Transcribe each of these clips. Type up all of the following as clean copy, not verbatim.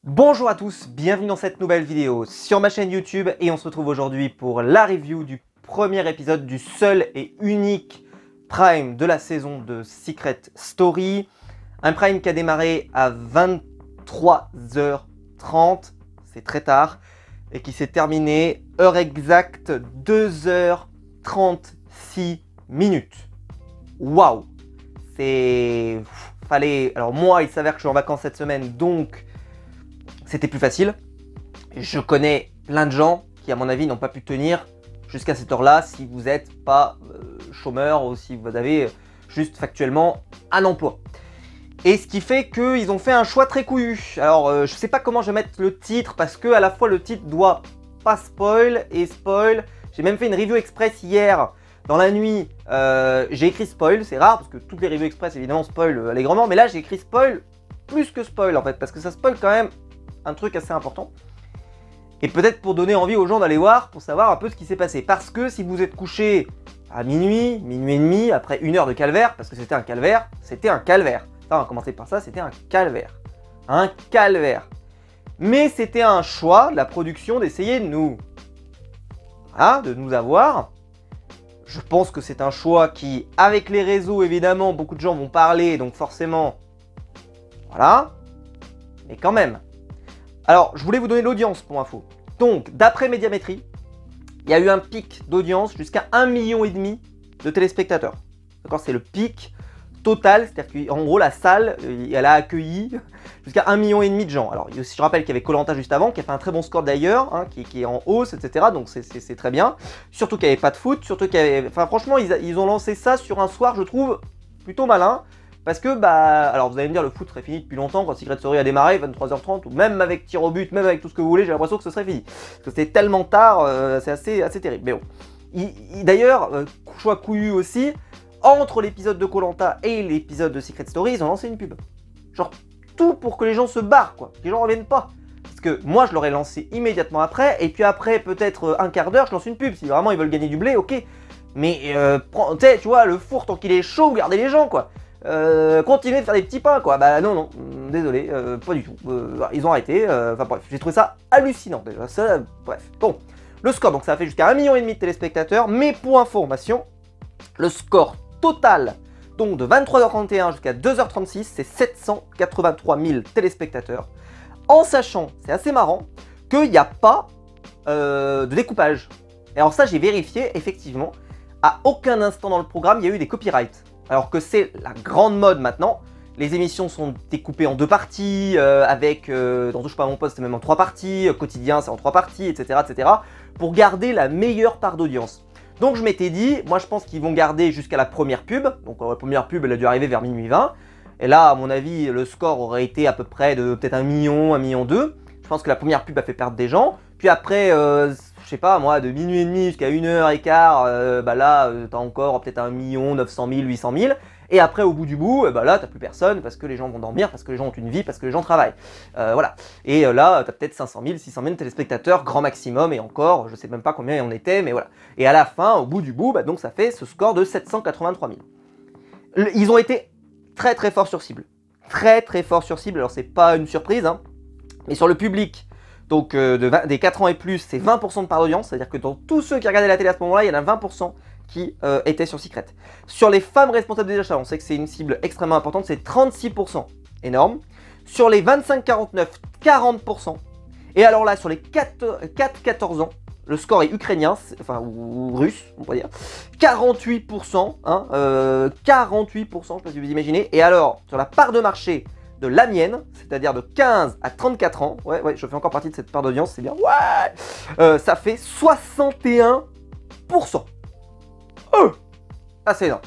Bonjour à tous, bienvenue dans cette nouvelle vidéo sur ma chaîne YouTube et on se retrouve aujourd'hui pour la review du premier épisode du seul et unique Prime de la saison de Secret Story. Un Prime qui a démarré à 23h30, c'est très tard, et qui s'est terminé heure exacte 2h36 minutes. Waouh! Alors moi, il s'avère que je suis en vacances cette semaine, donc c'était plus facile. Je connais plein de gens qui, à mon avis, n'ont pas pu tenir jusqu'à cette heure-là si vous n'êtes pas chômeur ou si vous avez juste factuellement un emploi. Et ce qui fait qu'ils ont fait un choix très couillu. Alors, je sais pas comment je vais mettre le titre parce que à la fois le titre doit pas spoil et spoil. J'ai même fait une review express hier. Dans la nuit, j'ai écrit spoil. C'est rare parce que toutes les reviews express, évidemment, spoil allègrement. Mais là, j'ai écrit spoil plus que spoil en fait parce que ça spoil quand même un truc assez important. Et peut-être pour donner envie aux gens d'aller voir, pour savoir un peu ce qui s'est passé. Parce que si vous êtes couché à minuit, minuit et demi, après une heure de calvaire, parce que c'était un calvaire, c'était un calvaire. Enfin, on va commencer par ça, c'était un calvaire. Un calvaire. Mais c'était un choix de la production d'essayer de nous... Hein, de nous avoir. Je pense que c'est un choix qui, avec les réseaux, évidemment, beaucoup de gens vont parler, donc forcément... Voilà. Mais quand même... Alors, je voulais vous donner l'audience pour info. Donc, d'après Médiamétrie, il y a eu un pic d'audience jusqu'à 1,5 million de téléspectateurs. D'accord, c'est le pic total, c'est-à-dire qu'en gros, la salle, elle a accueilli jusqu'à 1,5 million de gens. Alors, je rappelle qu'il y avait Koh-Lanta juste avant, qui a fait un très bon score d'ailleurs, hein, qui est en hausse, etc. Donc, c'est très bien. Surtout qu'il n'y avait pas de foot, surtout qu'il y avait... Enfin, franchement, ils ont lancé ça sur un soir, je trouve, plutôt malin. Parce que, alors vous allez me dire, le foot serait fini depuis longtemps quand Secret Story a démarré, 23h30, ou même avec tir au but, même avec tout ce que vous voulez, j'ai l'impression que ce serait fini. Parce que c'était tellement tard, c'est assez terrible. Mais bon. D'ailleurs, choix couillu aussi, entre l'épisode de Koh-Lanta et l'épisode de Secret Story, ils ont lancé une pub. Genre, tout pour que les gens se barrent, quoi. Que les gens reviennent pas. Parce que moi, je l'aurais lancé immédiatement après, et puis après, peut-être un quart d'heure, je lance une pub. Si vraiment ils veulent gagner du blé, ok. Mais, tu vois, le four, tant qu'il est chaud, gardez les gens, quoi. Continuez de faire des petits pains quoi, bah non, désolé, pas du tout, ils ont arrêté, enfin bref, j'ai trouvé ça hallucinant déjà, ça, bref. Bon, le score, donc ça a fait jusqu'à 1,5 million de téléspectateurs, mais pour information, le score total, donc de 23h31 jusqu'à 2h36, c'est 783 000 téléspectateurs, en sachant, c'est assez marrant, qu'il n'y a pas de découpage. Et alors ça j'ai vérifié, effectivement, à aucun instant dans le programme il y a eu des copyrights. Alors que c'est la grande mode maintenant, les émissions sont découpées en 2 parties, avec, dans Touche pas à mon poste, c'est même en 3 parties, quotidien c'est en 3 parties, etc., pour garder la meilleure part d'audience. Donc je m'étais dit, moi je pense qu'ils vont garder jusqu'à la première pub, donc la première pub elle a dû arriver vers minuit 20, et là à mon avis le score aurait été à peu près de peut-être 1 million, 1,2 million, je pense que la première pub a fait perdre des gens, puis après... je sais pas moi, de minuit et demi jusqu'à 1h15, bah là t'as encore peut-être 1 million, 900 000, 800 000, et après au bout du bout, bah là t'as plus personne parce que les gens vont dormir, parce que les gens ont une vie, parce que les gens travaillent, voilà. Et là t'as peut-être 500 000, 600 000 téléspectateurs, grand maximum, et encore, je sais même pas combien il en était, mais voilà. Et à la fin, au bout du bout, bah donc ça fait ce score de 783 000. Ils ont été très très forts sur cible, très forts sur cible, alors c'est pas une surprise, hein, mais sur le public, donc des 4 ans et plus, c'est 20% de part d'audience, c'est-à-dire que dans tous ceux qui regardaient la télé à ce moment-là, il y en a 20% qui étaient sur Secret. Sur les femmes responsables des achats, on sait que c'est une cible extrêmement importante, c'est 36%, énorme. Sur les 25-49, 40%. Et alors là, sur les 4-14 ans, le score est ukrainien, enfin ou russe, on pourrait dire, 48%, hein, 48%, je sais pas si vous imaginez. Et alors, sur la part de marché de la mienne, c'est-à-dire de 15 à 34 ans, ouais, je fais encore partie de cette part d'audience, c'est bien, ouais, ça fait 61%. Ah, c'est énorme.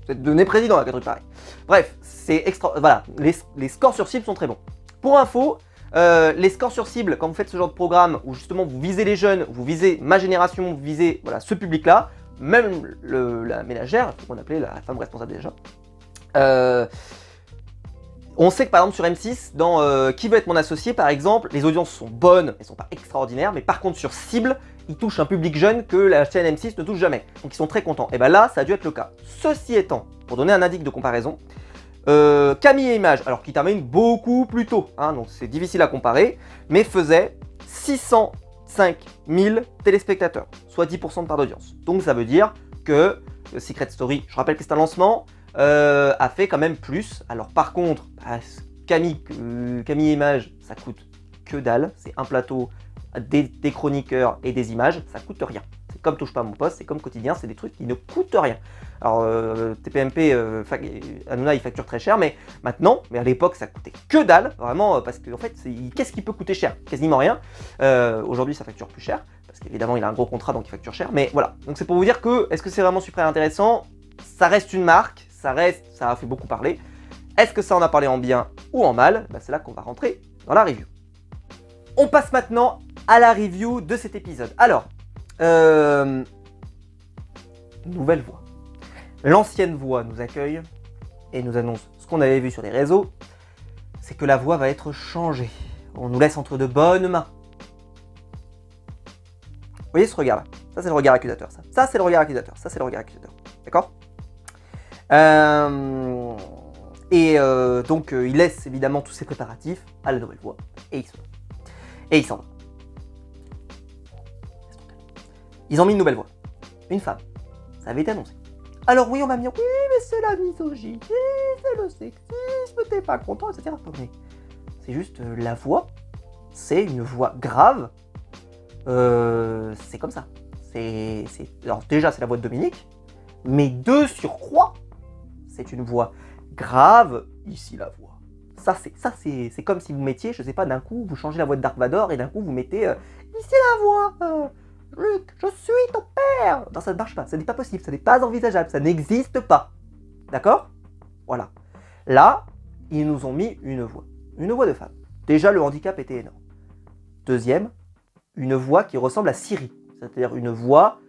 Vous êtes devenu président à 4 trucs pareils. Bref, c'est extra, voilà, les scores sur cible sont très bons. Pour info, les scores sur cible, quand vous faites ce genre de programme où justement vous visez les jeunes, vous visez ma génération, vous visez voilà, ce public-là, même la ménagère, qu'on appelait la femme responsable des achats, on sait que par exemple sur M6, dans Qui veut être mon associé par exemple, les audiences sont bonnes, elles sont pas extraordinaires, mais par contre sur cible, ils touchent un public jeune que la chaîne M6 ne touche jamais. Donc ils sont très contents. Et bien là, ça a dû être le cas. Ceci étant, pour donner un indice de comparaison, Camille et Images, alors qui termine beaucoup plus tôt, hein, donc c'est difficile à comparer, mais faisait 605 000 téléspectateurs, soit 10% de part d'audience. Donc ça veut dire que Secret Story, je rappelle que c'est un lancement, a fait quand même plus. Alors par contre, Camille et Images, ça coûte que dalle, c'est un plateau, des chroniqueurs et des images, ça coûte rien. C'est comme Touche pas à mon poste, c'est comme Quotidien, c'est des trucs qui ne coûtent rien. Alors TPMP, Hanouna il facture très cher, mais maintenant, mais à l'époque ça coûtait que dalle, vraiment, parce qu'en fait, qu'est-ce qui peut coûter cher? Quasiment rien. Aujourd'hui ça facture plus cher, parce qu'évidemment il a un gros contrat donc il facture cher, mais voilà. Donc c'est pour vous dire que, est-ce que c'est vraiment super intéressant? Ça reste une marque, ça a fait beaucoup parler. Est-ce que ça en a parlé en bien ou en mal? C'est là qu'on va rentrer dans la review. On passe maintenant à la review de cet épisode. Alors, nouvelle voix. L'ancienne voix nous accueille et nous annonce ce qu'on avait vu sur les réseaux, c'est que la voix va être changée. On nous laisse entre de bonnes mains. Vous voyez ce regard-là? Ça c'est le regard accusateur. Ça c'est le regard accusateur. Ça c'est le regard accusateur. D'accord? Donc il laisse évidemment tous ses préparatifs à la nouvelle voix et il s'en va. Et il s'en va. Ils ont mis une nouvelle voix. Une femme. Ça avait été annoncé. Alors oui, on va me dire, oui, mais c'est la misogynie, c'est le sexisme, t'es pas content, etc. Mais c'est juste la voix. C'est une voix grave. C'est comme ça. Alors déjà, c'est la voix de Dominique. Mais de surcroît, c'est une voix grave. Ici, la voix. Ça, c'est comme si vous mettiez, je sais pas, d'un coup, vous changez la voix de Dark Vador et d'un coup, vous mettez ici la voix, Luke, je suis ton père. Non, ça ne marche pas, ça n'est pas possible, ça n'est pas envisageable, ça n'existe pas. D'accord? Voilà. Là, ils nous ont mis une voix de femme. Déjà, le handicap était énorme. Deuxième, une voix qui ressemble à Siri, c'est-à-dire une voix,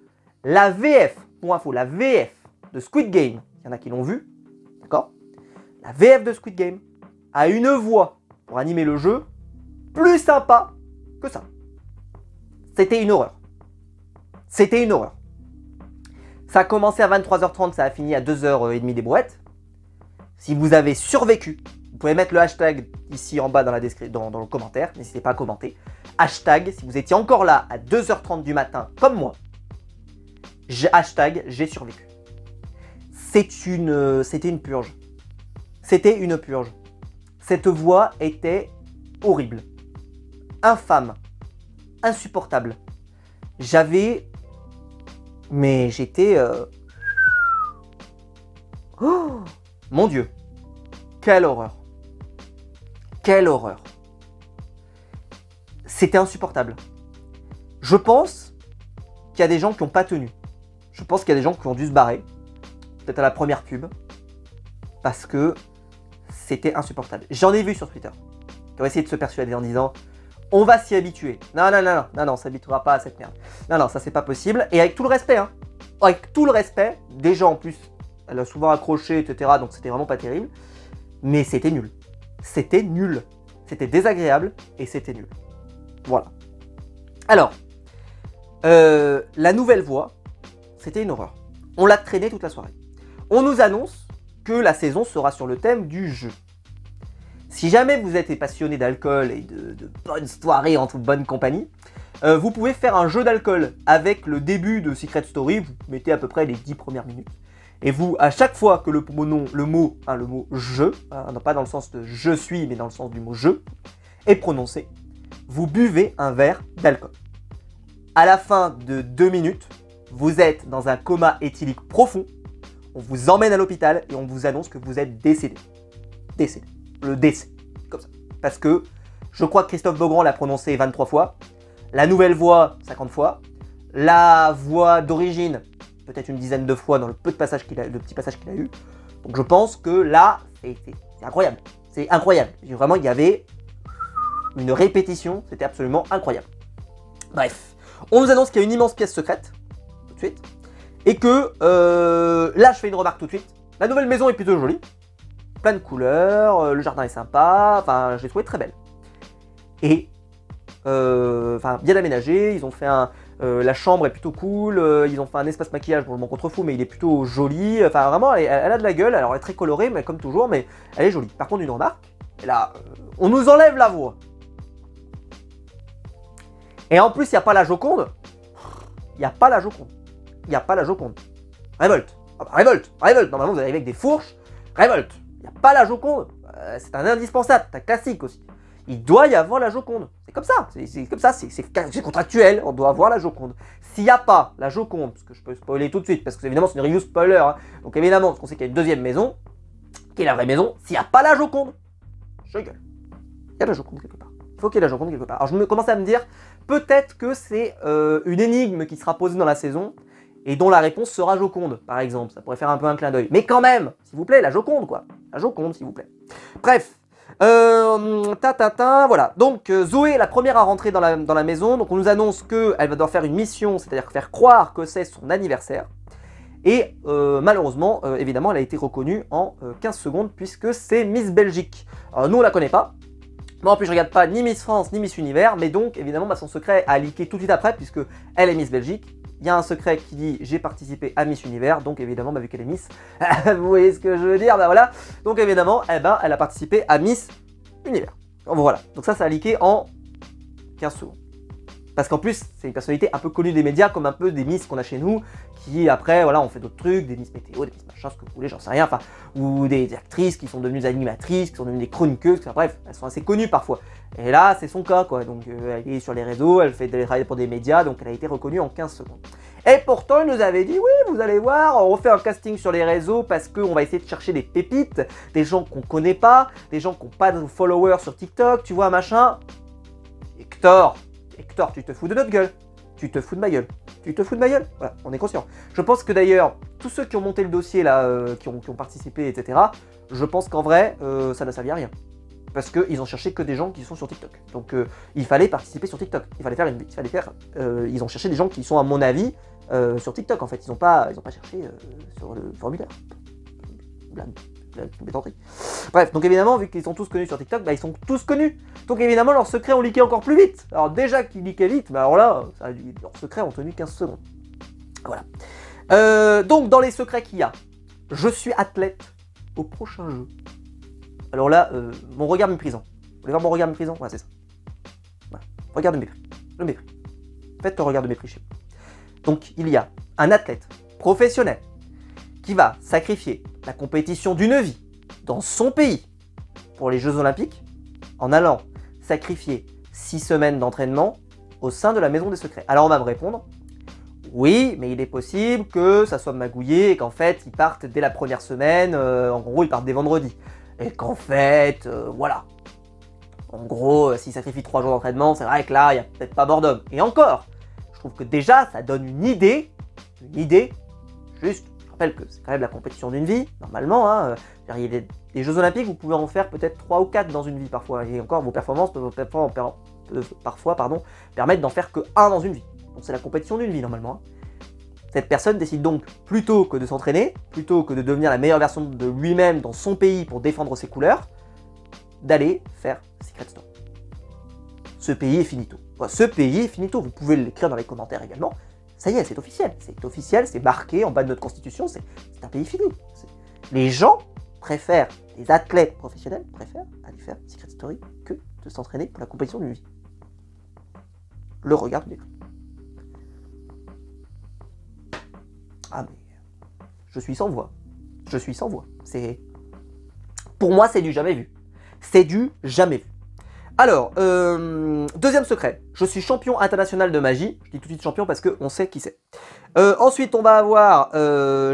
la VF, pour info, la VF de Squid Game, il y en a qui l'ont vu, d'accord? La VF de Squid Game a une voix pour animer le jeu plus sympa que ça. C'était une horreur. C'était une horreur. Ça a commencé à 23h30, ça a fini à 2h30 des brouettes. Si vous avez survécu, vous pouvez mettre le hashtag ici en bas dans le commentaire, n'hésitez pas à commenter. Hashtag, si vous étiez encore là à 2h30 du matin, comme moi, hashtag j'ai survécu. C'était une purge. C'était une purge. Cette voix était horrible, infâme, insupportable. J'étais... Oh mon Dieu, quelle horreur. Quelle horreur. C'était insupportable. Je pense qu'il y a des gens qui n'ont pas tenu. Je pense qu'il y a des gens qui ont dû se barrer, peut-être à la première pub, parce que c'était insupportable. J'en ai vu sur Twitter qui ont essayé de se persuader en disant on va s'y habituer. Non, on s'habituera pas à cette merde. Non, ça c'est pas possible. Et avec tout le respect, hein. Avec tout le respect, déjà en plus, elle a souvent accroché, etc. Donc c'était vraiment pas terrible. Mais c'était nul. C'était nul. C'était désagréable et c'était nul. Voilà. Alors, la nouvelle voix, c'était une horreur. On l'a traîné toute la soirée. On nous annonce que la saison sera sur le thème du jeu. Si jamais vous êtes passionné d'alcool et de bonnes soirées entre bonne compagnie, vous pouvez faire un jeu d'alcool avec le début de Secret Story, vous mettez à peu près les 10 premières minutes. Et vous, à chaque fois que le mot je, non pas dans le sens de je suis, mais dans le sens du mot je, est prononcé, vous buvez un verre d'alcool. À la fin de 2 minutes, vous êtes dans un coma éthylique profond, on vous emmène à l'hôpital et on vous annonce que vous êtes décédé. Décédé. Le décès. Comme ça. Parce que je crois que Christophe Beaugrand l'a prononcé 23 fois, la nouvelle voix 50 fois, la voix d'origine peut-être une dizaine de fois dans le petit passage qu'il a eu. Donc je pense que là, c'est incroyable. C'est incroyable. Vraiment, il y avait une répétition, c'était absolument incroyable. Bref, on nous annonce qu'il y a une immense pièce secrète, tout de suite, et que, là je fais une remarque tout de suite, la nouvelle maison est plutôt jolie, plein de couleurs, le jardin est sympa, enfin je l'ai trouvé très belle. Et, bien aménagé, ils ont fait La chambre est plutôt cool, ils ont fait un espace maquillage, bon je m'en contrefous, mais il est plutôt joli. Enfin vraiment, elle a de la gueule, alors elle est très colorée, mais comme toujours, mais elle est jolie. Par contre, une remarque, et là, on nous enlève la voix. Et en plus, il n'y a pas la Joconde. Il n'y a pas la Joconde. Il n'y a pas la Joconde. Révolte. Ah bah, révolte. Révolte. Normalement, vous arrivez avec des fourches. Révolte. Il n'y a pas la Joconde. C'est un indispensable. C'est un classique aussi. Il doit y avoir la Joconde. C'est comme ça. C'est comme ça. C'est contractuel. On doit avoir la Joconde. S'il n'y a pas la Joconde, parce que je peux spoiler tout de suite, parce que évidemment, c'est une review spoiler. Hein, donc évidemment, parce qu'on sait qu'il y a une deuxième maison, qui est la vraie maison. S'il n'y a pas la Joconde, je gueule. Il y a la Joconde quelque part. Il faut qu'il y ait la Joconde quelque part. Alors je me commence à me dire, peut-être que c'est une énigme qui sera posée dans la saison et dont la réponse sera Joconde, par exemple. Ça pourrait faire un peu un clin d'œil. Mais quand même, s'il vous plaît, la Joconde, quoi. La Joconde, s'il vous plaît. Bref. Voilà. Donc, Zoé est la première à rentrer dans la maison. Donc, on nous annonce qu'elle va devoir faire une mission, c'est-à-dire faire croire que c'est son anniversaire. Et malheureusement, évidemment, elle a été reconnue en 15 secondes puisque c'est Miss Belgique. Alors, nous, on la connaît pas. Moi, en plus, je regarde pas ni Miss France ni Miss Univers, mais donc, évidemment, son secret a leaké tout de suite après, puisque elle est Miss Belgique. Il y a un secret qui dit j'ai participé à Miss Univers, donc évidemment, vu qu'elle est Miss, vous voyez ce que je veux dire, bah voilà. Donc évidemment, elle a participé à Miss Univers. Voilà, donc ça a leaké en 15 secondes. Parce qu'en plus, c'est une personnalité un peu connue des médias, comme un peu des Miss qu'on a chez nous, qui après, voilà, on fait d'autres trucs, des Miss météo, des Miss machin, ce que vous voulez, j'en sais rien, enfin, ou des actrices qui sont devenues animatrices, qui sont devenues des chroniqueuses, enfin, bref, elles sont assez connues parfois. Et là, c'est son cas, quoi, donc elle est sur les réseaux, elle fait des travail pour des médias, donc elle a été reconnue en 15 secondes. Et pourtant, il nous avait dit, oui, vous allez voir, on refait un casting sur les réseaux parce qu'on va essayer de chercher des pépites, des gens qu'on connaît pas, des gens qui n'ont pas de followers sur TikTok, tu vois, machin. Hector, tu te fous de notre gueule. Tu te fous de ma gueule. Tu te fous de ma gueule. Voilà, on est conscient. Je pense que d'ailleurs, tous ceux qui ont monté le dossier là, qui ont participé, etc., je pense qu'en vrai, ça n'a servi à rien. Parce qu'ils ont cherché que des gens qui sont sur TikTok. Donc il fallait participer sur TikTok. Ils ont cherché des gens qui sont, à mon avis, sur TikTok en fait. Ils n'ont pas cherché sur le formulaire. Bref, donc évidemment, vu qu'ils sont tous connus sur TikTok, bah, ils sont tous connus. Donc évidemment, leurs secrets ont leaké encore plus vite. Alors déjà qu'ils leakaient vite, bah alors là, leurs secrets ont tenu 15 secondes. Voilà. Donc dans les secrets qu'il y a, je suis athlète au prochain jeu. Alors là, mon regard méprisant. Vous voulez voir mon regard méprisant? Ouais, c'est ça. Voilà. Regard de mépris. Le mépris. Faites le regard de mépris chez vous. Donc il y a un athlète professionnel qui va sacrifier la compétition d'une vie dans son pays pour les Jeux Olympiques en allant sacrifier 6 semaines d'entraînement au sein de la Maison des Secrets. Alors on va me répondre, oui, mais il est possible que ça soit magouillé et qu'en fait ils partent dès la première semaine, en gros ils partent dès vendredi. Et qu'en fait, voilà. En gros, s'ils sacrifient 3 jours d'entraînement, c'est vrai que là, il n'y a peut-être pas mort d'homme. Et encore, je trouve que déjà, ça donne une idée, juste. Je rappelle que c'est quand même la compétition d'une vie, normalement. Hein, les Jeux Olympiques, vous pouvez en faire peut-être 3 ou 4 dans une vie parfois. Et encore, vos performances peuvent parfois permettre d'en faire que 1 dans une vie. Donc c'est la compétition d'une vie, normalement. Hein. Cette personne décide donc, plutôt que de s'entraîner, plutôt que de devenir la meilleure version de lui-même dans son pays pour défendre ses couleurs, d'aller faire Secret Story. Ce pays est finito. Enfin, ce pays est finito. Vous pouvez l'écrire dans les commentaires également. Ça y est, c'est officiel, c'est marqué en bas de notre constitution, c'est un pays fini. Les gens préfèrent, les athlètes professionnels préfèrent aller faire Secret Story que de s'entraîner pour la compétition d'une vie. Le regard du mépris. Ah mais, je suis sans voix. Je suis sans voix. Pour moi, c'est du jamais vu. C'est du jamais vu. Alors, deuxième secret, je suis champion international de magie. Je dis tout de suite champion parce qu'on sait qui c'est. Ensuite, on va avoir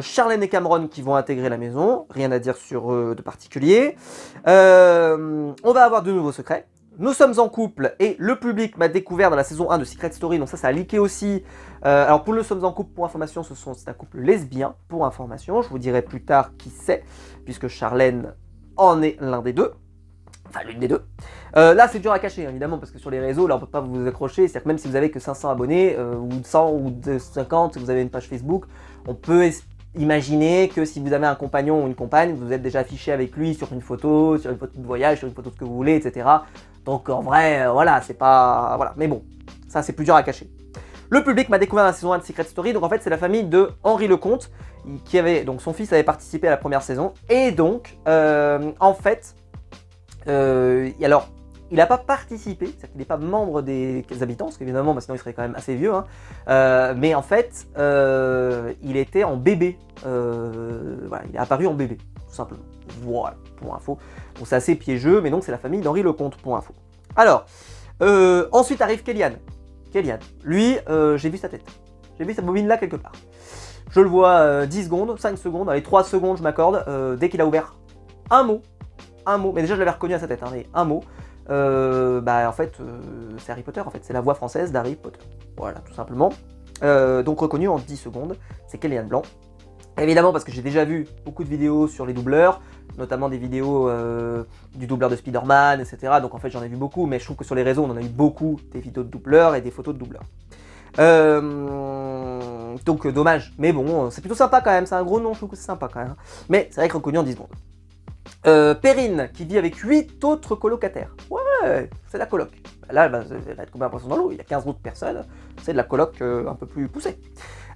Charlène et Cameron qui vont intégrer la maison. Rien à dire sur eux de particulier. On va avoir de nouveaux secrets. Nous sommes en couple et le public m'a découvert dans la saison 1 de Secret Story. Donc ça a leaké aussi. Alors pour Nous sommes en couple, pour information, c'est un couple lesbien. Pour information, je vous dirai plus tard qui c'est, puisque Charlène en est l'un des deux. Enfin, l'une des deux. Là, c'est dur à cacher, évidemment, parce que sur les réseaux, là, on peut pas vous accrocher. C'est-à-dire que même si vous avez que 500 abonnés, ou 100 ou 50, si vous avez une page Facebook, on peut imaginer que si vous avez un compagnon ou une compagne, vous êtes déjà affiché avec lui sur une photo de voyage, sur une photo de ce que vous voulez, etc. Donc, en vrai, voilà, c'est pas... Voilà. Mais bon, ça, c'est plus dur à cacher. Le public m'a découvert dans la saison 1 de Secret Story, donc en fait c'est la famille de Henri Lecomte, qui avait, donc son fils avait participé à la première saison, et donc en fait, alors il n'a pas participé, c'est-à-dire qu'il n'est pas membre des habitants, parce qu'évidemment sinon il serait quand même assez vieux, hein. Mais en fait il était en bébé, voilà, il est apparu en bébé, tout simplement, voilà, pour info. Donc c'est assez piégeux, mais donc c'est la famille d'Henri Lecomte, pour info. Alors, ensuite arrive Kélian. Kélian, lui, j'ai vu sa tête. J'ai vu sa bobine là quelque part. Je le vois 10 secondes, 5 secondes, allez 3 secondes je m'accorde, dès qu'il a ouvert un mot, mais déjà je l'avais reconnu à sa tête, hein, mais un mot, en fait c'est Harry Potter, en fait, c'est la voix française d'Harry Potter. Voilà, tout simplement. Donc reconnu en 10 secondes, c'est Kélian Blanc. Évidemment parce que j'ai déjà vu beaucoup de vidéos sur les doubleurs, notamment des vidéos du doubleur de Spider-Man, etc. Donc en fait j'en ai vu beaucoup, mais je trouve que sur les réseaux on en a eu beaucoup des vidéos de doubleurs et des photos de doubleurs. Donc dommage, mais bon, c'est plutôt sympa quand même, c'est un gros nom, je trouve que c'est sympa quand même. Mais c'est vrai que reconnu en 10 secondes. Perrine, qui vit avec 8 autres colocataires. Ouais, c'est la coloc. Là, elle va être combien de personnes dans l'eau? Il y a 15 autres personnes, c'est de la coloc un peu plus poussée.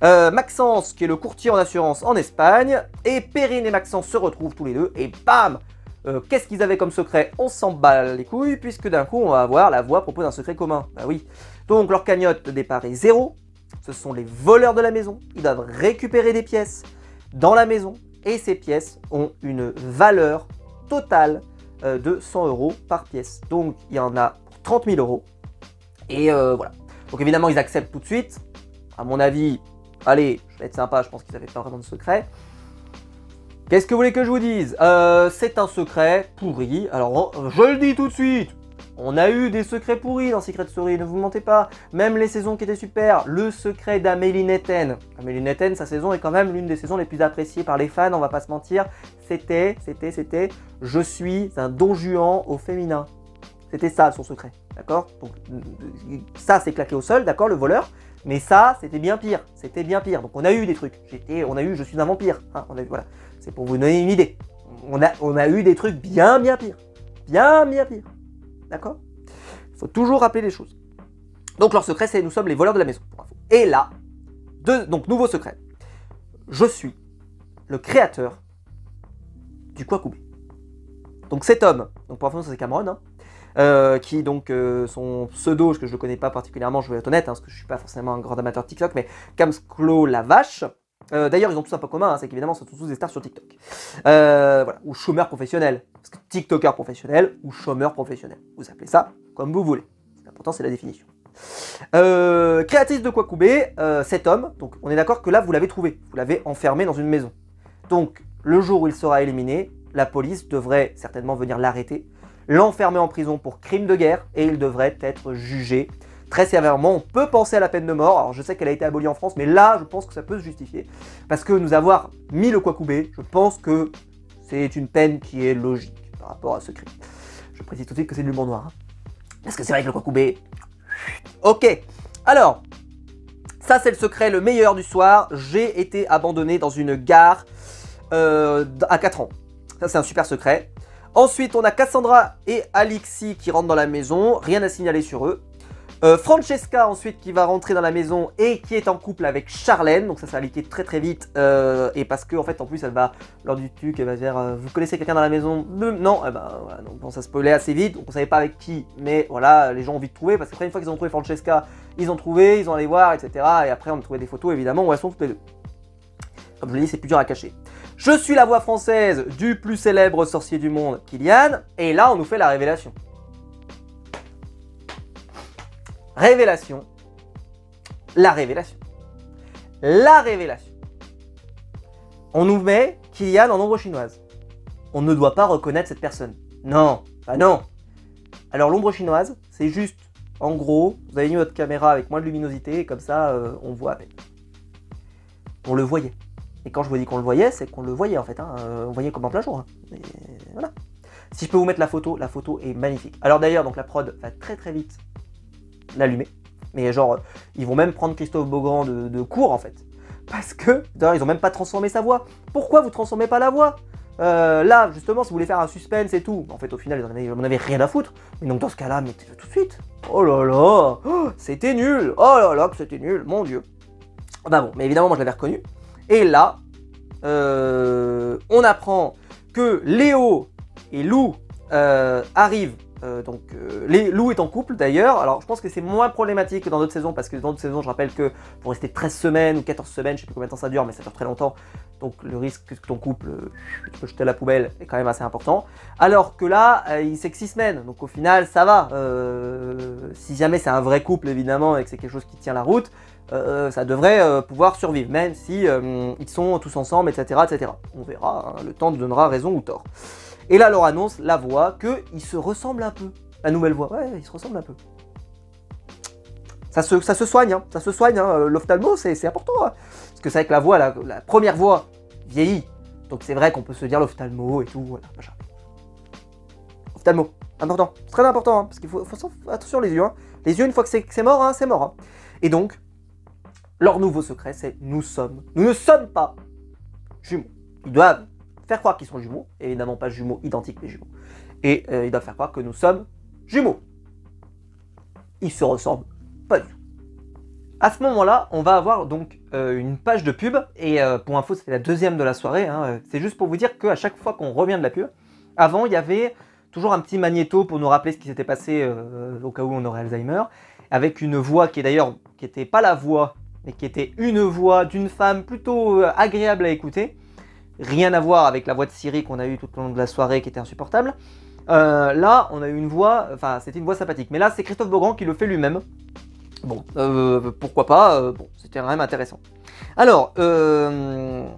Maxence, qui est le courtier en assurance en Espagne, et Perrine et Maxence se retrouvent tous les deux, et bam, qu'est-ce qu'ils avaient comme secret? On s'en bat les couilles, puisque d'un coup, on va avoir la voix propose un secret commun. Bah oui. Donc, leur cagnotte de départ est 0. Ce sont les voleurs de la maison. Ils doivent récupérer des pièces dans la maison, et ces pièces ont une valeur totale de 100 € par pièce. Donc, il y en a pour 30 000 €. Et voilà. Donc, évidemment, ils acceptent tout de suite. À mon avis, allez, je vais être sympa, je pense qu'ils n'avaient pas vraiment de secret. Qu'est-ce que vous voulez que je vous dise? C'est un secret pourri. Alors, je le dis tout de suite, on a eu des secrets pourris dans Secret Story, ne vous mentez pas. Même les saisons qui étaient super. Le secret d'Amélie Netten. Amélie Netten, sa saison est quand même l'une des saisons les plus appréciées par les fans, on va pas se mentir. C'était, je suis un Don Juan au féminin. C'était ça son secret, d'accord? Donc ça c'est claqué au sol, d'accord, le voleur. Mais ça, c'était bien pire, Donc on a eu des trucs. Je suis un vampire. Hein, voilà. C'est pour vous donner une idée. On a eu des trucs bien pires. Bien pires. D'accord? Il faut toujours rappeler les choses. Donc leur secret, c'est nous sommes les voleurs de la maison, pour info. Et là, donc nouveau secret. Je suis le créateur du Kwakubé. Donc cet homme, donc pour info, c'est Cameron, hein, qui donc son pseudo, que je ne connais pas particulièrement, je vais être honnête, hein, parce que je ne suis pas forcément un grand amateur de TikTok, mais Camsclo la vache. D'ailleurs, ils ont tous un peu commun, hein, c'est qu'évidemment, ce sont tous des stars sur TikTok. Voilà, ou chômeurs professionnels. Parce que TikToker professionnel ou chômeur professionnel. Vous appelez ça comme vous voulez. L'important, c'est la définition. Créatrice de Kwakubé, cet homme, donc on est d'accord que là, vous l'avez trouvé. Vous l'avez enfermé dans une maison. Donc, le jour où il sera éliminé, la police devrait certainement venir l'arrêter, l'enfermer en prison pour crime de guerre, et il devrait être jugé très sévèrement. On peut penser à la peine de mort. Alors je sais qu'elle a été abolie en France, mais là je pense que ça peut se justifier. Parce que nous avoir mis le Kwakubé, je pense que c'est une peine qui est logique par rapport à ce crime. Je précise tout de suite que c'est de l'humour noir. Hein. Parce que c'est vrai que le Kwakubé... Ok, alors, ça c'est le secret le meilleur du soir. J'ai été abandonné dans une gare à 4 ans. Ça c'est un super secret. Ensuite on a Cassandra et Alexis qui rentrent dans la maison. Rien à signaler sur eux. Francesca ensuite qui va rentrer dans la maison et qui est en couple avec Charlène, donc ça va liquer très vite et parce que en fait en plus elle va lors du truc elle va dire vous connaissez quelqu'un dans la maison? Non, et ben voilà, donc bon, ça spoilait assez vite, donc on savait pas avec qui, mais voilà les gens ont envie de trouver parce qu'après une fois qu'ils ont trouvé Francesca, ils ont trouvé, ils ont allé voir, etc. Et après on a trouvé des photos évidemment où elles sont toutes les deux. Comme je l'ai dit, c'est plus dur à cacher. Je suis la voix française du plus célèbre sorcier du monde, Kylian, et là on nous fait la révélation. Révélation. La révélation. La révélation. On nous met Kylian en ombre chinoise. On ne doit pas reconnaître cette personne. Non, bah non. Alors l'ombre chinoise, c'est juste, en gros, vous avez mis votre caméra avec moins de luminosité et comme ça, on voit à peine. On le voyait. Et quand je vous dis qu'on le voyait, c'est qu'on le voyait en fait. Hein. On voyait comme en plein jour. Hein. Et voilà. Si je peux vous mettre la photo est magnifique. Alors d'ailleurs, donc la prod va très vite l'allumer. Mais genre, ils vont même prendre Christophe Beaugrand de court en fait. Parce que, d'ailleurs, ils ont même pas transformé sa voix. Pourquoi vous transformez pas la voix? Là, justement, si vous voulez faire un suspense et tout, en fait, au final, ils en avaient rien à foutre. Mais donc, dans ce cas-là, mettez-le tout de suite. Oh là là, oh, c'était nul. Oh là là, que c'était nul, mon Dieu. Bah bon, mais évidemment, moi je l'avais reconnu. Et là, on apprend que Léo et Lou arrivent. Lou est en couple d'ailleurs. Alors je pense que c'est moins problématique que dans d'autres saisons, parce que dans d'autres saisons, je rappelle que pour rester 13 semaines ou 14 semaines, je sais plus combien de temps ça dure, mais ça dure très longtemps. Donc le risque que ton couple, tu peux jeter à la poubelle, est quand même assez important. Alors que là, c'est que 6 semaines. Donc au final, ça va. Si jamais c'est un vrai couple, évidemment, et que c'est quelque chose qui tient la route, ça devrait pouvoir survivre, même si ils sont tous ensemble, etc., etc. On verra, hein, le temps nous donnera raison ou tort. Et là, leur annonce, la voix, qu'ils se ressemblent un peu. La nouvelle voix, ouais, ils se ressemblent un peu. Ça se soigne, hein, ça se soigne, hein. L'ophtalmo, c'est important. Hein. Parce que c'est vrai que la voix, la première voix, vieillit. Donc c'est vrai qu'on peut se dire l'ophtalmo et tout, voilà, machin. Ophtalmo, important, c'est très important, hein, parce qu'il faut attention les yeux. Hein. Les yeux, une fois que c'est mort, hein, c'est mort. Hein. Et donc, leur nouveau secret, c'est nous ne sommes pas jumeaux. Ils doivent faire croire qu'ils sont jumeaux, évidemment pas jumeaux identiques, mais jumeaux. Et ils doivent faire croire que nous sommes jumeaux. Ils se ressemblent pas du tout. À ce moment-là, on va avoir donc une page de pub, et pour info, c'était la deuxième de la soirée. Hein, c'est juste pour vous dire qu'à chaque fois qu'on revient de la pub, avant, il y avait toujours un petit magnéto pour nous rappeler ce qui s'était passé au cas où on aurait Alzheimer, avec une voix qui est d'ailleurs, qui n'était pas la voix, mais qui était une voix d'une femme plutôt agréable à écouter. Rien à voir avec la voix de Siri qu'on a eue tout au long de la soirée qui était insupportable. Là, on a eu une voix, enfin c'était une voix sympathique. Mais là, c'est Christophe Beaugrand qui le fait lui-même. Bon, pourquoi pas, bon, c'était quand même intéressant. Alors, on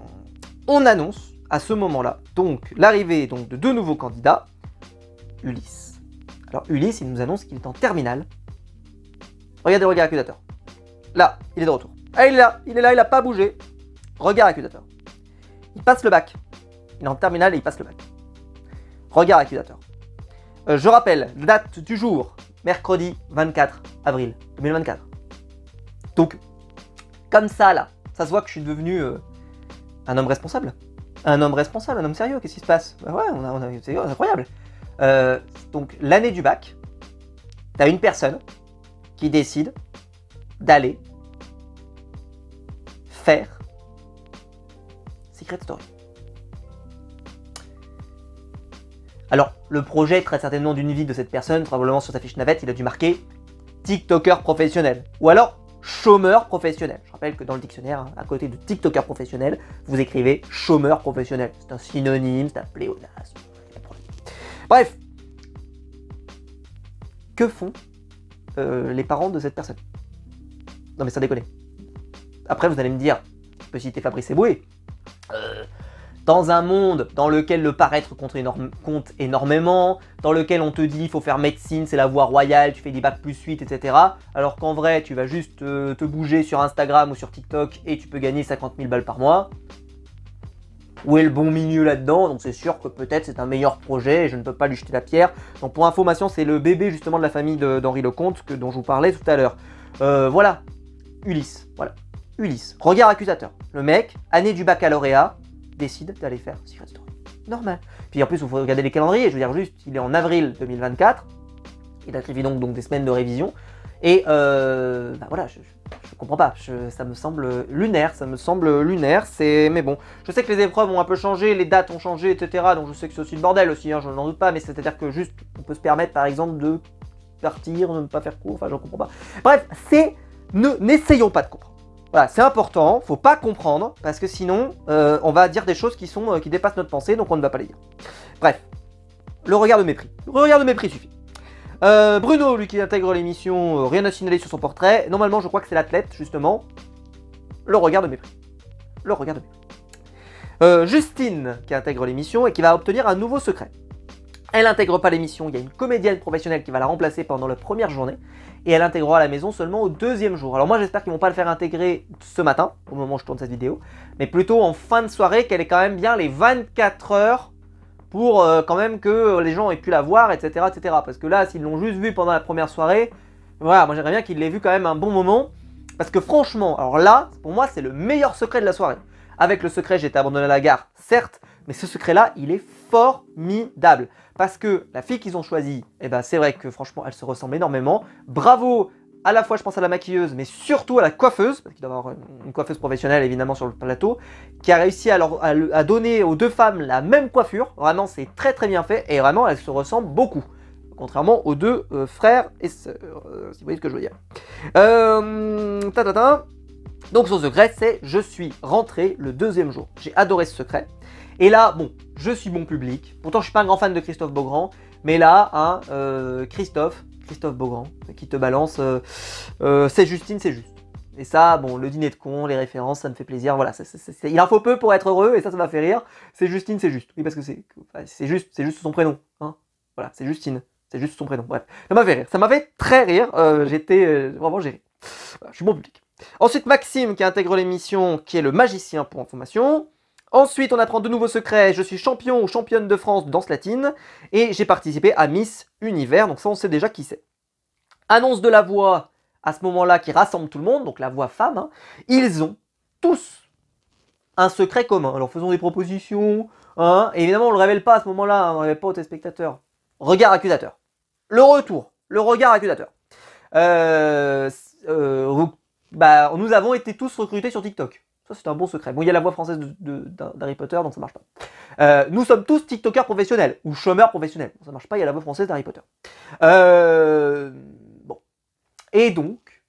annonce à ce moment-là, donc, l'arrivée de deux nouveaux candidats, Ulysse. Alors, Ulysse, il nous annonce qu'il est en terminale. Regardez le regard accusateur. Là, il est de retour. Ah, il est là, il n'a pas bougé. Regard accusateur. Il passe le bac. Il est en terminale et il passe le bac. Regard accusateur. Je rappelle, date du jour, mercredi 24 avril 2024. Donc, comme ça, là, ça se voit que je suis devenu un homme responsable. Un homme responsable, un homme sérieux, qu'est-ce qui se passe? Bah ouais, c'est incroyable. Donc, l'année du bac, t'as une personne qui décide d'aller faire Secret Story. Alors, le projet, très certainement d'une vie de cette personne, probablement sur sa fiche navette, il a dû marquer TikToker professionnel. Ou alors, chômeur professionnel. Je rappelle que dans le dictionnaire, hein, à côté de TikToker professionnel, vous écrivez chômeur professionnel. C'est un synonyme, c'est un pléonasme. Bref. Que font les parents de cette personne? Non mais ça déconne. Après, vous allez me dire, je peux citer Fabrice Eboué. Dans un monde dans lequel le paraître compte énormément, dans lequel on te dit il faut faire médecine, c'est la voie royale, tu fais des bacs +8, etc. Alors qu'en vrai, tu vas juste te bouger sur Instagram ou sur TikTok et tu peux gagner 50 000 balles par mois. Où est le bon milieu là-dedans? Donc c'est sûr que peut-être c'est un meilleur projet et je ne peux pas lui jeter la pierre. Donc pour information, c'est le bébé justement de la famille d'Henri Lecomte dont je vous parlais tout à l'heure. Voilà, Ulysse, voilà. Ulysse, regard accusateur. Le mec, année du baccalauréat, décide d'aller faire Secret Story. Normal. Puis en plus, vous regardez les calendriers, je veux dire juste, il est en avril 2024, il a suivi donc des semaines de révision, et bah voilà, je comprends pas, ça me semble lunaire, mais bon, je sais que les épreuves ont un peu changé, les dates ont changé, etc., donc je sais que c'est aussi le bordel aussi, hein, je n'en doute pas, mais c'est-à-dire que juste, on peut se permettre par exemple de partir, de ne pas faire cours, enfin je comprends pas. Bref, n'essayons pas de comprendre. Voilà, c'est important, faut pas comprendre, parce que sinon, on va dire des choses qui dépassent notre pensée, donc on ne va pas les dire. Bref, le regard de mépris. Le regard de mépris suffit. Bruno, lui qui intègre l'émission, rien à signaler sur son portrait. Normalement, je crois que c'est l'athlète, justement. Le regard de mépris. Le regard de mépris. Justine, qui intègre l'émission et qui va obtenir un nouveau secret. Elle n'intègre pas l'émission, il y a une comédienne professionnelle qui va la remplacer pendant la première journée et elle intégrera la maison seulement au deuxième jour. Alors moi j'espère qu'ils vont pas le faire intégrer ce matin, au moment où je tourne cette vidéo, mais plutôt en fin de soirée, qu'elle ait quand même bien les 24 heures pour quand même que les gens aient pu la voir, etc. etc. Parce que là, s'ils l'ont juste vu pendant la première soirée, voilà, moi j'aimerais bien qu'ils l'aient vu quand même un bon moment, parce que franchement, alors là, pour moi c'est le meilleur secret de la soirée. Avec le secret, j'ai été abandonné à la gare, certes, mais ce secret-là, il est formidable. Parce que la fille qu'ils ont choisie, eh ben, c'est vrai que franchement, elle se ressemble énormément. Bravo à la fois je pense à la maquilleuse, mais surtout à la coiffeuse, parce qu'il doit y avoir une coiffeuse professionnelle évidemment sur le plateau, qui a réussi à donner aux deux femmes la même coiffure. Vraiment c'est très très bien fait, et vraiment elles se ressemblent beaucoup. Contrairement aux deux frères et sœurs, si vous voyez ce que je veux dire. Donc son secret c'est je suis rentré le 2e jour. J'ai adoré ce secret. Et là, bon, je suis bon public. Pourtant je suis pas un grand fan de Christophe Beaugrand. Mais là, hein, Christophe Beaugrand, qui te balance c'est Justine, c'est juste. Et ça, bon, le dîner de con, les références, ça me fait plaisir. Voilà, il en faut peu pour être heureux, et ça m'a fait rire. C'est Justine, c'est juste. Oui, parce que c'est juste son prénom. Hein. Voilà, c'est Justine. C'est juste son prénom. Bref, ça m'a fait rire. Ça m'a fait très rire. Vraiment, j'ai ri. Voilà, je suis bon public. Ensuite, Maxime qui intègre l'émission, qui est le magicien pour information. Ensuite, on apprend de nouveaux secrets. Je suis champion ou championne de France de danse latine. Et j'ai participé à Miss Univers. Donc ça, on sait déjà qui c'est. Annonce de la voix à ce moment-là qui rassemble tout le monde. Donc la voix femme. Hein. Ils ont tous un secret commun. Alors faisons des propositions. Hein. Et évidemment, on ne le révèle pas à ce moment-là. Hein. On ne le révèle pas aux téléspectateurs. Regard accusateur. Le retour. Le regard accusateur. Nous avons été tous recrutés sur TikTok. Ça, c'est un bon secret. Bon, il y a la voix française d'Harry Potter, donc ça marche pas. Nous sommes tous TikTokers professionnels, ou chômeurs professionnels. Ça marche pas, il y a la voix française d'Harry Potter. Bon. Et donc,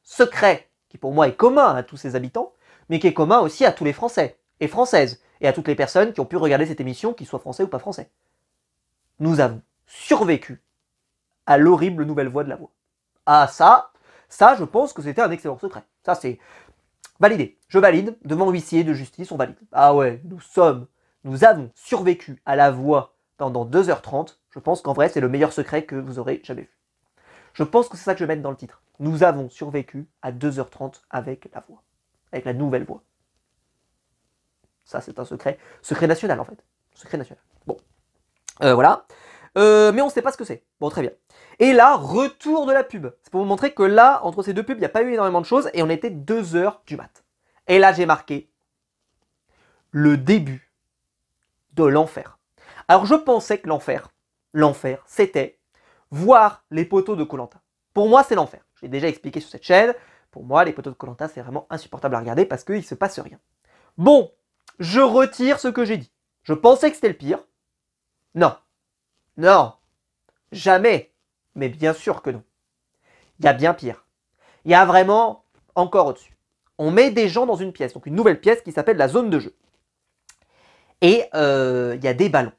secret, qui pour moi est commun à tous ces habitants, mais qui est commun aussi à tous les Français et Françaises, et à toutes les personnes qui ont pu regarder cette émission, qu'ils soient français ou pas français. Nous avons survécu à l'horrible nouvelle voix de la voix. Ah, ça, je pense que c'était un excellent secret. Ça, c'est validé. Je valide. Devant huissier de justice, on valide. Ah ouais, nous avons survécu à la voix pendant 2h30. Je pense qu'en vrai, c'est le meilleur secret que vous aurez jamais vu. Je pense que c'est ça que je vais mettre dans le titre. Nous avons survécu à 2h30 avec la voix. Avec la nouvelle voix. Ça, c'est un secret. Secret national, en fait. Secret national. Bon. Voilà. Mais on ne sait pas ce que c'est. Bon, très bien. Et là, retour de la pub. C'est pour vous montrer que là, entre ces deux pubs, il n'y a pas eu énormément de choses et on était 2h du mat. Et là, j'ai marqué le début de l'enfer. Alors, je pensais que l'enfer, c'était voir les poteaux de Koh-Lanta. Pour moi, c'est l'enfer. Je l'ai déjà expliqué sur cette chaîne. Pour moi, les poteaux de Koh-Lanta, c'est vraiment insupportable à regarder parce qu'il ne se passe rien. Bon, je retire ce que j'ai dit. Je pensais que c'était le pire. Non. Non. Jamais. Mais bien sûr que non. Il y a bien pire. Il y a vraiment encore au-dessus. On met des gens dans une pièce, donc une nouvelle pièce qui s'appelle la zone de jeu. Et il y a des ballons.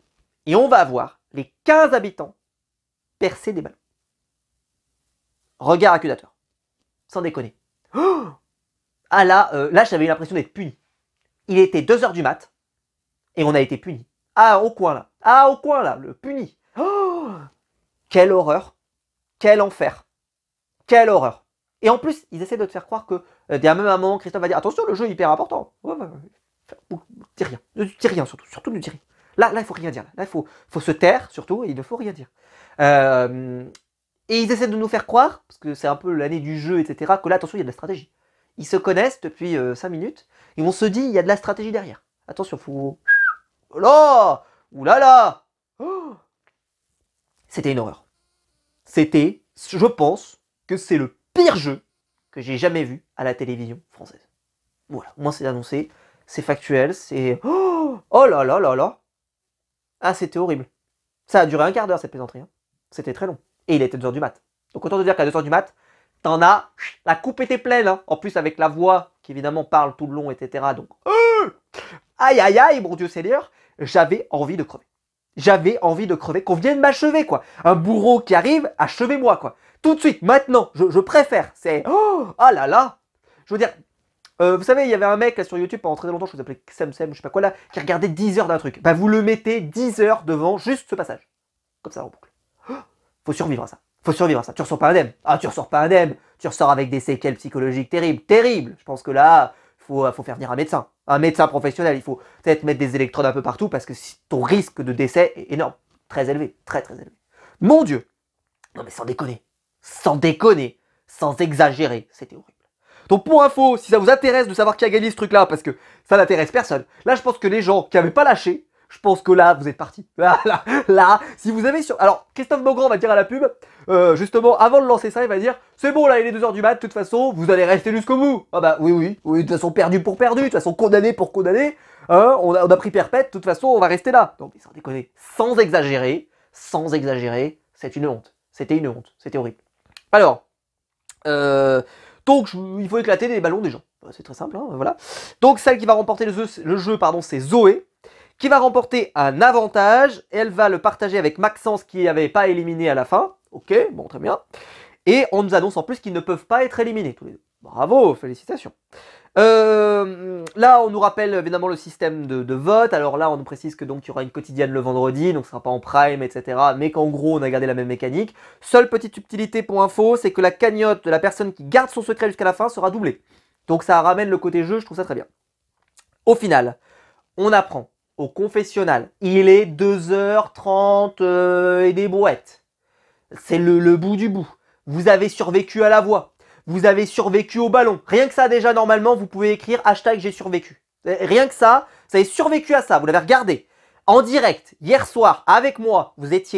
Et on va avoir les 15 habitants percer des ballons. Regard accusateur. Sans déconner. Oh ah là, j'avais eu l'impression d'être puni. Il était 2h du mat et on a été puni. Ah, au coin là. Ah, au coin là, le puni. Oh quelle horreur. Quel enfer. Quelle horreur. Et en plus, ils essaient de te faire croire que, dès même un moment, Christophe va dire attention, le jeu est hyper important. Dis rien. Ne dis rien, surtout ne dis rien. Là, il faut rien dire. Là, il faut se taire, surtout, et il ne faut rien dire. Et ils essaient de nous faire croire, parce que c'est un peu l'année du jeu, etc., que là, attention, il y a de la stratégie. Ils se connaissent depuis 5 minutes, et on se dit, il y a de la stratégie derrière. Attention, faut... Oh là oulala oh c'était une horreur. C'était, je pense, que c'est le pire jeu que j'ai jamais vu à la télévision française. Voilà, moi c'est annoncé, c'est factuel, c'est... Oh là là là là. Ah, c'était horrible. Ça a duré un quart d'heure cette plaisanterie. Hein. C'était très long. Et il était 2h du mat. Donc autant te dire qu'à 2h du mat, t'en as... La coupe était pleine. Hein. En plus avec la voix qui évidemment parle tout le long, etc. Donc... Aïe aïe aïe, mon Dieu Seigneur. J'avais envie de crever. J'avais envie de crever, qu'on vienne m'achever, quoi. Un bourreau qui arrive, achevez-moi, quoi. Tout de suite, maintenant, je préfère. C'est... Oh là là. Je veux dire... vous savez, il y avait un mec là sur YouTube pendant très longtemps, je vous appelais Semsem, je sais pas quoi là, qui regardait 10 heures d'un truc. Bah vous le mettez 10 heures devant juste ce passage. Comme ça en boucle. Faut survivre à ça. Faut survivre à ça. Tu ressors pas indemne. Ah, tu ressors pas indemne. Tu ressors avec des séquelles psychologiques terribles. Terribles. Je pense que là, faut faire venir un médecin. Un médecin professionnel. Il faut peut-être mettre des électrodes un peu partout parce que ton risque de décès est énorme. Très élevé. Très très élevé. Mon Dieu. Non mais sans déconner. Sans déconner. Sans exagérer. C'était horrible. Donc pour info, si ça vous intéresse de savoir qui a gagné ce truc-là, parce que ça n'intéresse personne, là je pense que les gens qui n'avaient pas lâché, je pense que là, vous êtes parti. Là, si vous avez sur... Alors, Christophe Beaugrand va dire à la pub, justement, avant de lancer ça, il va dire, c'est bon, là, il est 2h du mat, de toute façon, vous allez rester jusqu'au bout. Ah bah oui, de toute façon, perdu pour perdu, de toute façon, condamné pour condamné. Hein, on a pris perpète, de toute façon, on va rester là. Donc, sans déconner, sans exagérer, c'est une honte. C'était une honte, c'était horrible. Alors, donc, il faut éclater les ballons des gens. C'est très simple, hein, voilà. Donc, celle qui va remporter le jeu, c'est Zoé, qui va remporter un avantage. Elle va le partager avec Maxence, qui n'avait pas éliminé à la fin. Ok, bon, très bien. Et on nous annonce en plus qu'ils ne peuvent pas être éliminés, tous les deux. Bravo, félicitations. Là, on nous rappelle évidemment le système de vote. Alors là, on nous précise que donc il y aura une quotidienne le vendredi, donc ce sera pas en prime, etc. Mais qu'en gros, on a gardé la même mécanique. Seule petite subtilité pour info, c'est que la cagnotte de la personne qui garde son secret jusqu'à la fin sera doublée. Donc ça ramène le côté jeu, je trouve ça très bien. Au final, on apprend au confessionnal. Il est 2h30 et des brouettes. C'est le bout du bout. Vous avez survécu à la voix. Vous avez survécu au ballon. Rien que ça, déjà, normalement, vous pouvez écrire hashtag j'ai survécu. Rien que ça, vous avez survécu à ça. Vous l'avez regardé. En direct, hier soir, avec moi, vous êtes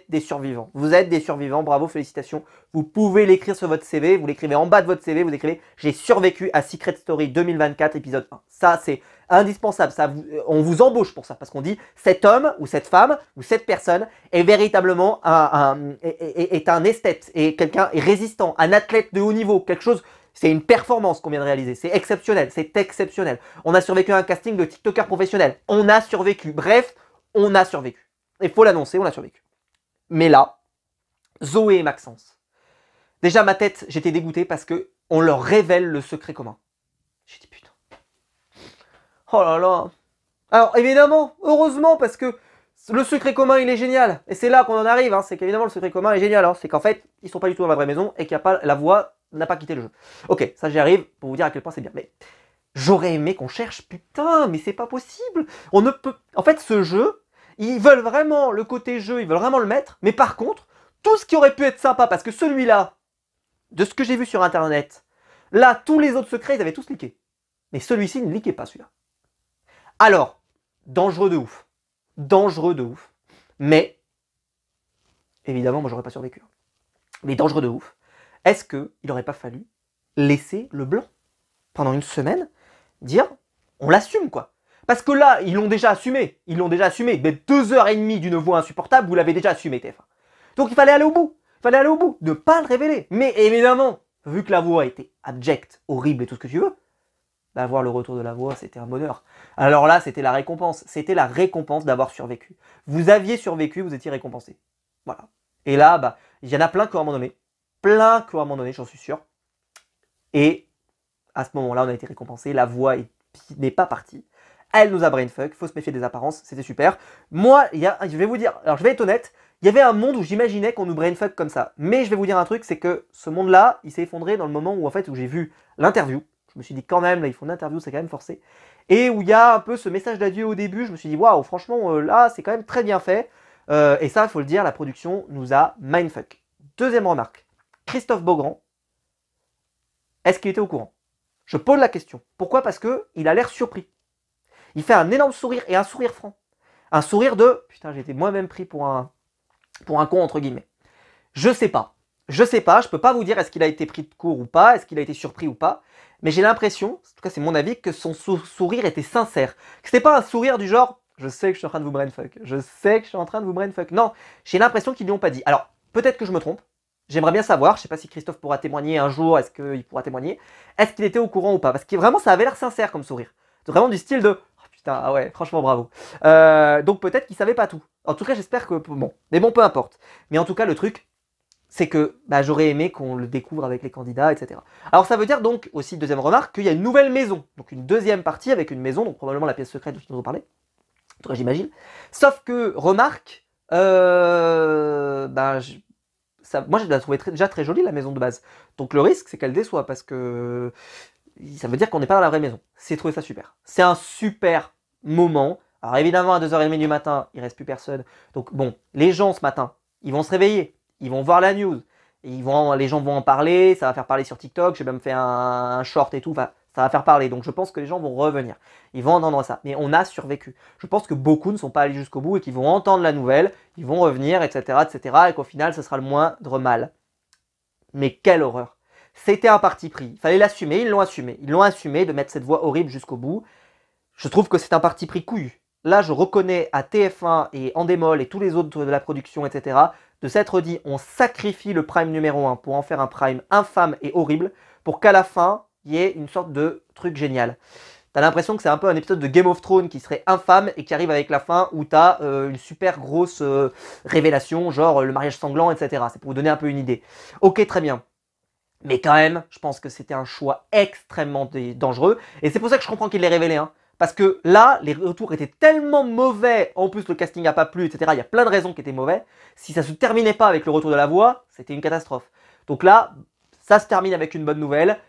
des survivants. Vous êtes des survivants, bravo, félicitations. Vous pouvez l'écrire sur votre CV, vous l'écrivez en bas de votre CV, vous écrivez « J'ai survécu à Secret Story 2024, épisode 1 ». Ça, c'est indispensable. On vous embauche pour ça, parce qu'on dit « Cet homme, ou cette femme, ou cette personne est véritablement est un esthète, et quelqu'un est résistant, un athlète de haut niveau, quelque chose… » C'est une performance qu'on vient de réaliser, c'est exceptionnel, c'est exceptionnel. On a survécu à un casting de TikToker professionnel, on a survécu, bref, on a survécu. Il faut l'annoncer, on a survécu. Mais là, Zoé et Maxence, déjà ma tête, j'étais dégoûté parce que on leur révèle le secret commun. J'ai dit putain. Oh là là. Alors évidemment, heureusement, parce que le secret commun il est génial. Et c'est là qu'on en arrive, hein, c'est qu'évidemment le secret commun est génial. Hein, c'est qu'en fait, ils sont pas du tout dans la vraie maison et qu'il n'y a pas la voix n'a pas quitté le jeu. Ok, ça j'y arrive pour vous dire à quel point c'est bien. Mais j'aurais aimé qu'on cherche, putain, mais c'est pas possible. On ne peut... En fait, ce jeu, ils veulent vraiment le côté jeu, ils veulent vraiment le mettre. Mais par contre, tout ce qui aurait pu être sympa, parce que celui-là, de ce que j'ai vu sur Internet, là, tous les autres secrets, ils avaient tous leaké. Mais celui-ci ne leakait pas, celui-là. Alors, dangereux de ouf. Dangereux de ouf. Mais, évidemment, moi, j'aurais pas survécu. Mais dangereux de ouf. Est-ce qu'il n'aurait pas fallu laisser le blanc pendant une semaine, dire on l'assume quoi. Parce que là, ils l'ont déjà assumé. Ils l'ont déjà assumé. Mais 2h30 d'une voix insupportable, vous l'avez déjà assumé TF1. Donc il fallait aller au bout. Il fallait aller au bout. Ne pas le révéler. Mais évidemment, vu que la voix était abjecte, horrible et tout ce que tu veux, bah, voir le retour de la voix, c'était un bonheur. Alors là, c'était la récompense. C'était la récompense d'avoir survécu. Vous aviez survécu, vous étiez récompensé. Voilà. Et là, bah, il y en a plein qui ont abandonné. J'en suis sûr. Et à ce moment-là, on a été récompensé. La voix n'est pas partie. Elle nous a brainfuck. Faut se méfier des apparences. C'était super. Moi, je vais vous dire, alors je vais être honnête, il y avait un monde où j'imaginais qu'on nous brainfuck comme ça. Mais je vais vous dire un truc, c'est que ce monde-là, il s'est effondré dans le moment où j'ai vu l'interview. Je me suis dit quand même, là, ils font une interview, c'est quand même forcé. Et où il y a un peu ce message d'adieu au début. Je me suis dit, waouh, franchement, là, c'est quand même très bien fait. Et ça, il faut le dire, la production nous a mindfuck. Deuxième remarque. Christophe Beaugrand, est-ce qu'il était au courant? Je pose la question. Pourquoi? Parce qu'il a l'air surpris. Il fait un énorme sourire et un sourire franc. Un sourire de « Putain, j'ai été moi-même pris pour un con, entre guillemets. » Je sais pas. Je peux pas vous dire est-ce qu'il a été pris de court ou pas, est-ce qu'il a été surpris ou pas. Mais j'ai l'impression, en tout cas c'est mon avis, que son sourire était sincère. Que c'était pas un sourire du genre « Je sais que je suis en train de vous brainfuck. Je sais que je suis en train de vous brainfuck. » Non, j'ai l'impression qu'ils lui ont pas dit. Alors, peut-être que je me trompe. J'aimerais bien savoir, je ne sais pas si Christophe pourra témoigner un jour, est-ce qu'il pourra témoigner, est-ce qu'il était au courant ou pas? Parce que vraiment, ça avait l'air sincère comme sourire. Vraiment du style de oh, putain, ah ouais, franchement, bravo. Donc peut-être qu'il savait pas tout. En tout cas, j'espère que bon, mais bon, peu importe. Mais en tout cas, le truc, c'est que bah, j'aurais aimé qu'on le découvre avec les candidats, etc. Alors ça veut dire donc aussi, deuxième remarque, qu'il y a une nouvelle maison. Donc une deuxième partie avec une maison, donc probablement la pièce secrète dont on nous parlait. En tout cas, j'imagine. Sauf que, remarque, moi, je la trouvais déjà très jolie, la maison de base. Donc le risque, c'est qu'elle déçoit, parce que ça veut dire qu'on n'est pas dans la vraie maison. C'est trouvé ça super. C'est un super moment. Alors évidemment, à 2h30 du matin, il reste plus personne. Donc bon, les gens ce matin, ils vont se réveiller, ils vont voir la news, les gens vont en parler, ça va faire parler sur TikTok, j'ai même fait un short et tout. Enfin, Ça va faire parler, donc je pense que les gens vont revenir. Ils vont entendre ça, mais on a survécu. Je pense que beaucoup ne sont pas allés jusqu'au bout et qui vont entendre la nouvelle, ils vont revenir, etc., etc., et qu'au final, ce sera le moindre mal. Mais quelle horreur! C'était un parti pris, il fallait l'assumer, ils l'ont assumé. Ils l'ont assumé de mettre cette voix horrible jusqu'au bout. Je trouve que c'est un parti pris couillu. Là, je reconnais à TF1 et Endemol et tous les autres de la production, etc., de s'être dit, on sacrifie le prime numéro 1 pour en faire un prime infâme et horrible, pour qu'à la fin, il y ait une sorte de truc génial. T'as l'impression que c'est un peu un épisode de Game of Thrones qui serait infâme et qui arrive avec la fin où t'as une super grosse révélation, genre le mariage sanglant, etc. C'est pour vous donner un peu une idée. Ok, très bien. Mais quand même, je pense que c'était un choix extrêmement dangereux. Et c'est pour ça que je comprends qu'il l'ait révélé. Hein. Parce que là, les retours étaient tellement mauvais. En plus, le casting n'a pas plu, etc. Il y a plein de raisons qui étaient mauvais. Si ça se terminait pas avec le retour de la voix, c'était une catastrophe. Donc là, ça se termine avec une bonne nouvelle.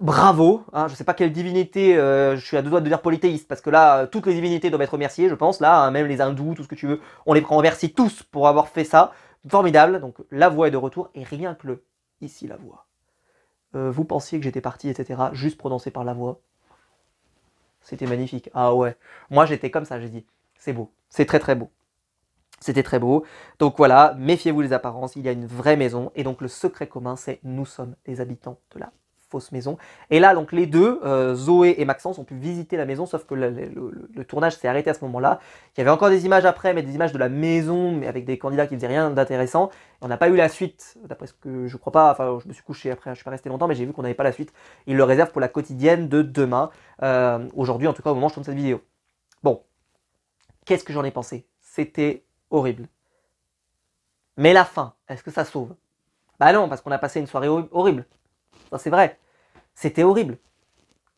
Bravo, hein, je sais pas quelle divinité, je suis à deux doigts de dire polythéiste, parce que là, toutes les divinités doivent être remerciées, je pense, là, hein, même les hindous, tout ce que tu veux, on les prend en merci tous pour avoir fait ça. Formidable, donc la voix est de retour, et rien que le ici la voix. Vous pensiez que j'étais parti, etc., juste prononcé par la voix. C'était magnifique. Ah ouais, moi j'étais comme ça, j'ai dit, c'est beau, c'est très très beau. C'était très beau. Donc voilà, méfiez-vous les apparences, il y a une vraie maison, et donc le secret commun, c'est nous sommes les habitants de la fausse maison. Et là, donc les deux, Zoé et Maxence, ont pu visiter la maison, sauf que le tournage s'est arrêté à ce moment-là. Il y avait encore des images après, mais des images de la maison, mais avec des candidats qui ne faisaient rien d'intéressant. On n'a pas eu la suite, d'après ce que je crois pas, enfin je me suis couché après, je suis pas resté longtemps, mais j'ai vu qu'on n'avait pas la suite. Ils le réservent pour la quotidienne de demain, aujourd'hui en tout cas au moment où je tourne cette vidéo. Bon, qu'est-ce que j'en ai pensé? C'était horrible. Mais la fin, est-ce que ça sauve? Bah non, parce qu'on a passé une soirée horrible. Ça c'est vrai. C'était horrible.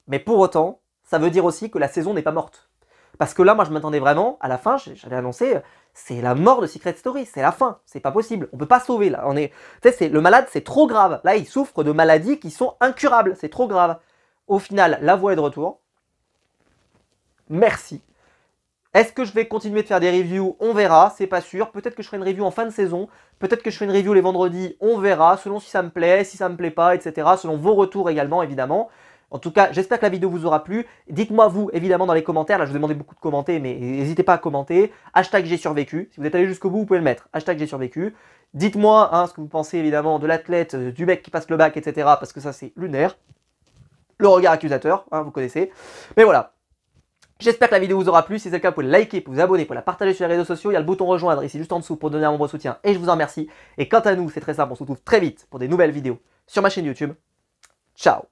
Mais pour autant, ça veut dire aussi que la saison n'est pas morte. Parce que là, moi, je m'attendais vraiment, à la fin, j'avais annoncé, c'est la mort de Secret Story, c'est la fin, c'est pas possible, on peut pas sauver là. Le malade, c'est trop grave. Là, il souffre de maladies qui sont incurables, c'est trop grave. Au final, la voix est de retour. Merci. Est-ce que je vais continuer de faire des reviews? On verra, c'est pas sûr. Peut-être que je ferai une review en fin de saison. Peut-être que je ferai une review les vendredis. On verra, selon si ça me plaît, si ça me plaît pas, etc. Selon vos retours également, évidemment. En tout cas, j'espère que la vidéo vous aura plu. Dites-moi vous, évidemment, dans les commentaires. Là, je vous ai demandé beaucoup de commenter, mais n'hésitez pas à commenter. Hashtag j'ai survécu. Si vous êtes allé jusqu'au bout, vous pouvez le mettre. Hashtag j'ai survécu. Dites-moi hein, ce que vous pensez, évidemment, de l'athlète, du mec qui passe le bac, etc. Parce que ça, c'est lunaire. Le regard accusateur, hein, vous connaissez. Mais voilà. J'espère que la vidéo vous aura plu, si c'est le cas, vous pouvez liker, vous abonner, pour la partager sur les réseaux sociaux, il y a le bouton rejoindre ici juste en dessous pour donner un membre soutien et je vous en remercie. Et quant à nous, c'est très simple, on se retrouve très vite pour des nouvelles vidéos sur ma chaîne YouTube. Ciao!